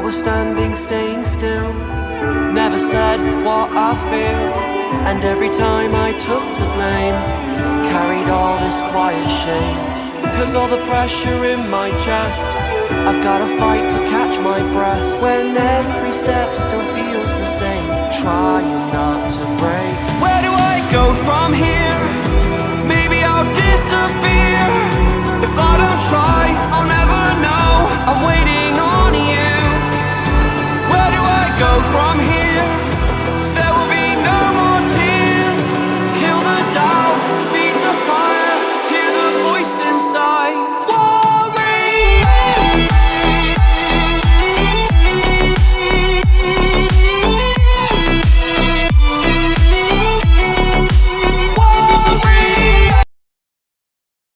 was standing, staying still, never said what I feel. And every time I took the blame, carried all this quiet shame. 'Cause all the pressure in my chest, I've gotta fight to catch my breath, when every step still feels the same. Trying